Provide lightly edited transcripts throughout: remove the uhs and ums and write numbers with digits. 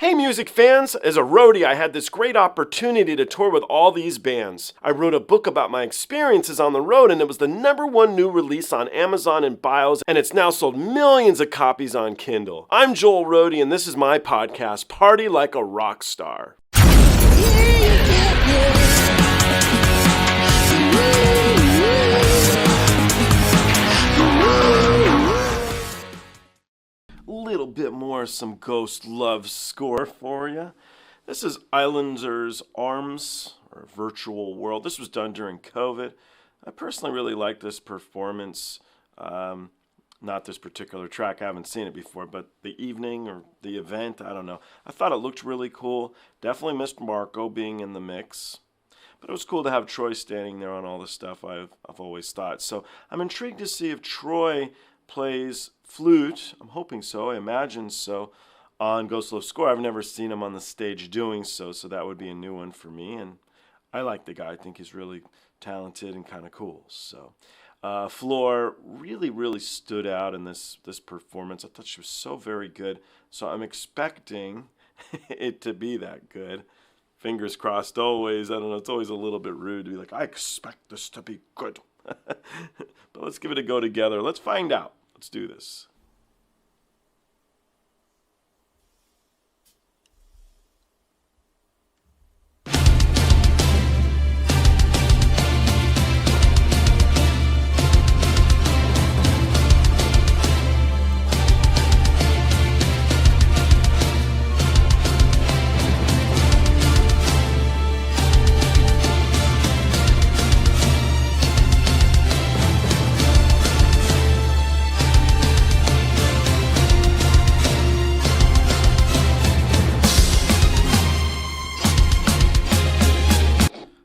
Hey music fans! As a roadie, I had this great opportunity to tour with all these bands. I wrote a book about my experiences on the road, and it was the #1 new release on Amazon and Bios, and it's now sold millions of copies on Kindle. I'm Joel Roadie, and this is my podcast, Party Like a Rock Star. Little bit more some Ghost Love score for you. This is Islanders Arms, or Virtual World. This was done during COVID. I personally really like this performance. Not this particular track, I haven't seen it before, but the evening or the event, I don't know. I thought it looked really cool. Definitely missed Marco being in the mix. But it was cool to have Troy standing there on all the stuff I've always thought. So I'm intrigued to see if Troy plays flute. I'm hoping so, I imagine so, on Ghost Love Score. I've never seen him on the stage doing so that would be a new one for me. And I like the guy. I think he's really talented and kind of cool. So Floor really stood out in this performance. I thought she was so very good. So I'm expecting it to be that good. Fingers crossed always. I don't know, it's always a little bit rude to be like, I expect this to be good. But let's give it a go together. Let's find out. Let's do this.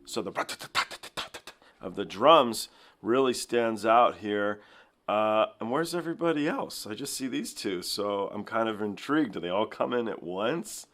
So the of the drums really stands out here. And where's everybody else? I just see these two, so I'm kind of intrigued. Do they all come in at once?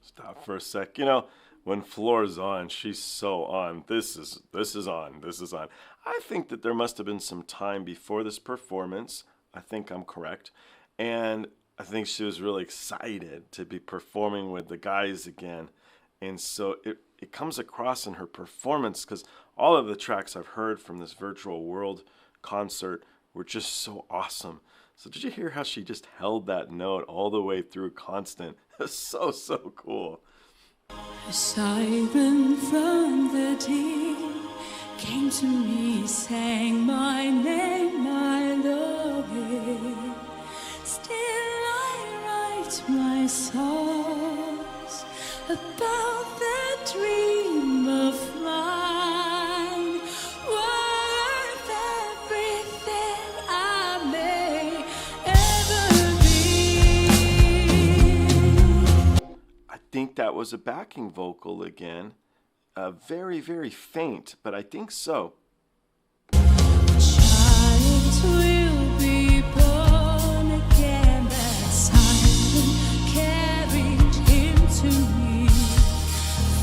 Stop for a sec. You know, when Floor's on, she's so on. This is on. I think that there must have been some time before this performance. I think I'm correct. And I think she was really excited to be performing with the guys again. And so it comes across in her performance, because all of the tracks I've heard from this Virtual World concert, were just so awesome. So did you hear how she just held that note all the way through constant? So, so cool. A siren from the deep came to me, sang my name, my love. Still I write my songs about the dream of flying, worth everything I may ever be. I think that was a backing vocal again. Very, very faint, but I think so. Child will be born again, that silent carried him to me.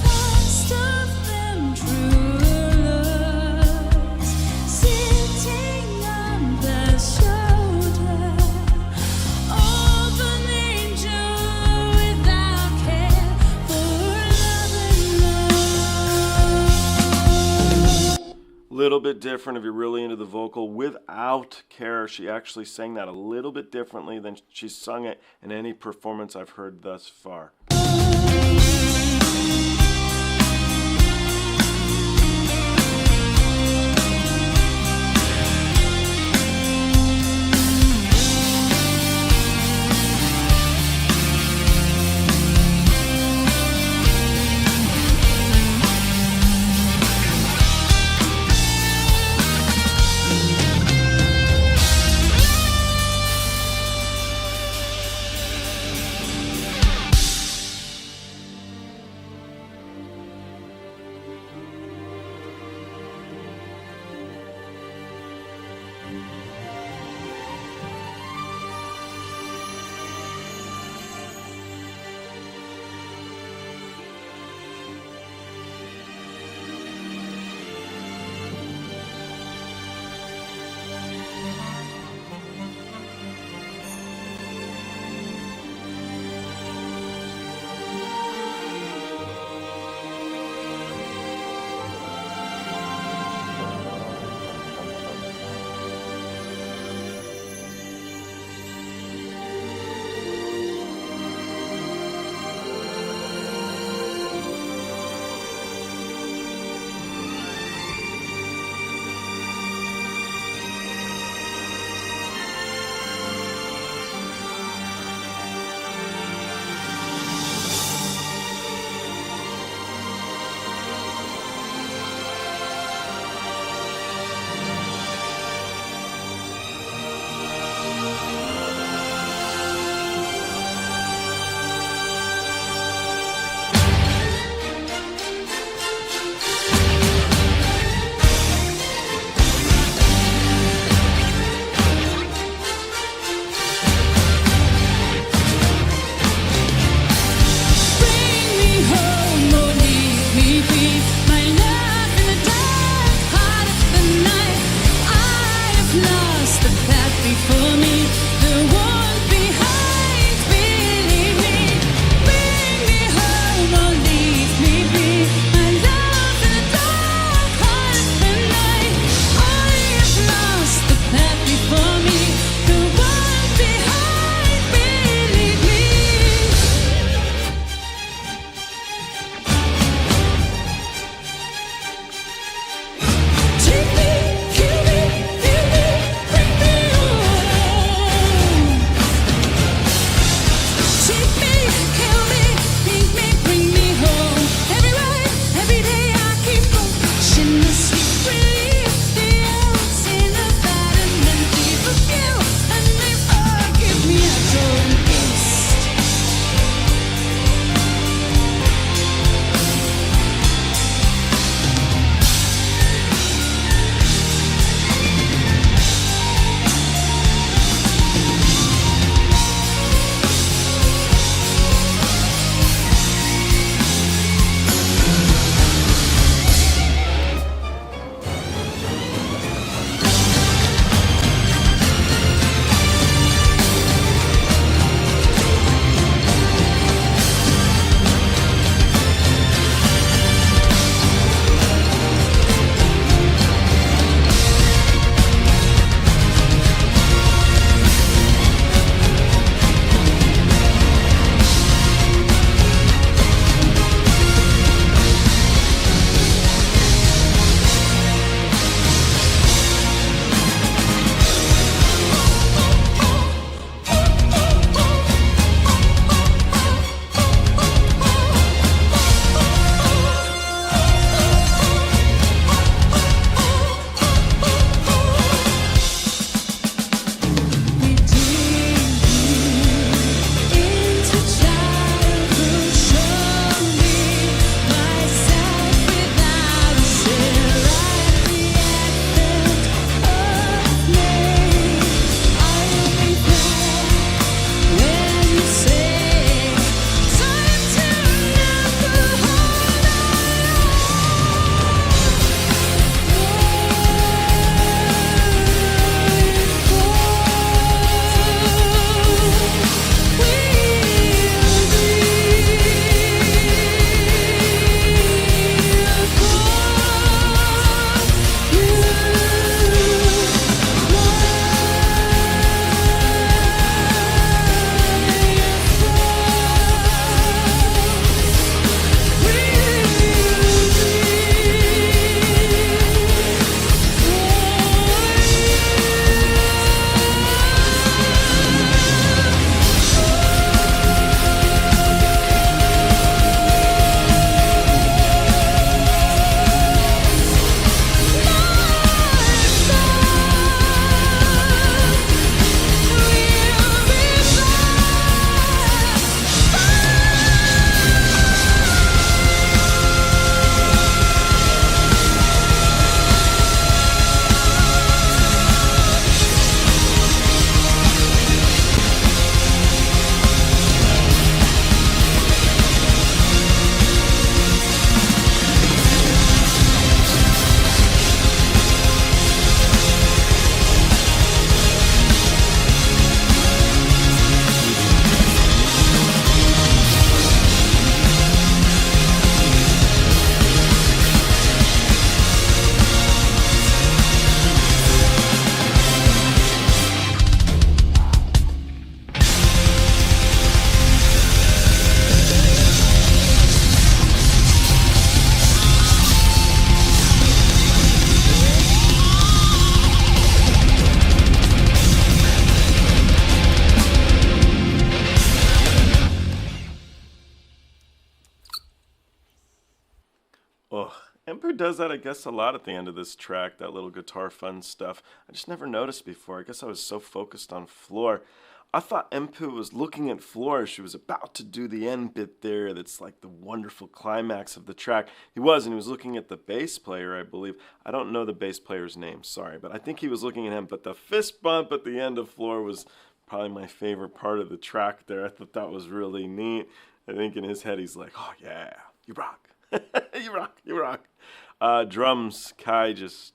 First of them true loves, sitting on the shoulder of an angel without care for love and love. Little bit different if you're really into the vocal. Without care, she actually sang that a little bit differently than she's sung it in any performance I've heard thus far. Empu does that, I guess, a lot at the end of this track, that little guitar fun stuff. I just never noticed before. I guess I was so focused on Floor. I thought Empu was looking at Floor. She was about to do the end bit there. That's like the wonderful climax of the track. He was looking at the bass player, I believe. I don't know the bass player's name, sorry, but I think he was looking at him. But the fist bump at the end of Floor was probably my favorite part of the track there. I thought that was really neat. I think in his head he's like, oh yeah, you rock. you rock. Drums, Kai just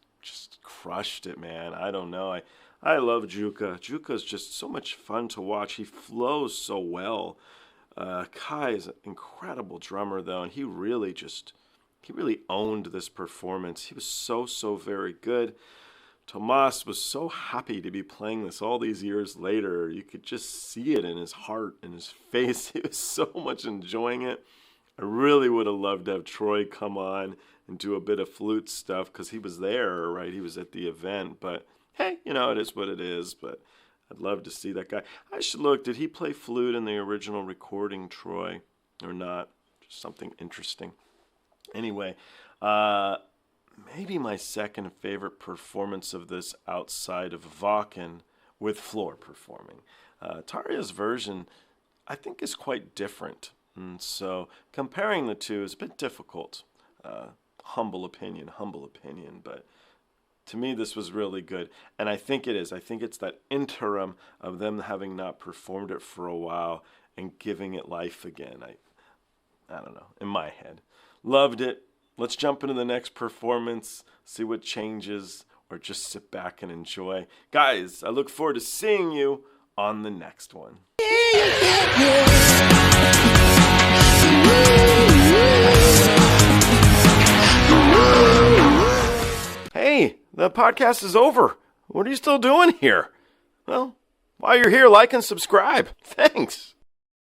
crushed it, man. I don't know. I love Juka. Juka's just so much fun to watch. He flows so well. Kai is an incredible drummer, though, and he really owned this performance. He was so very good. Tomas was so happy to be playing this all these years later. You could just see it in his heart, in his face. He was so much enjoying it. I really would have loved to have Troy come on and do a bit of flute stuff because he was there, right? He was at the event, but hey, it is what it is, but I'd love to see that guy. I should look, did he play flute in the original recording, Troy, or not? Just something interesting. Anyway, maybe my second favorite performance of this outside of Vakken with Floor performing. Tarja's version, I think, is quite different. And so comparing the two is a bit difficult. Humble opinion, but to me this was really good. And I think it is. I think it's that interim of them having not performed it for a while and giving it life again. I don't know, in my head. Loved it. Let's jump into the next performance, see what changes, or just sit back and enjoy. Guys, I look forward to seeing you on the next one. Hey, the podcast is over. What are you still doing here? Well, while you're here, like and subscribe. Thanks.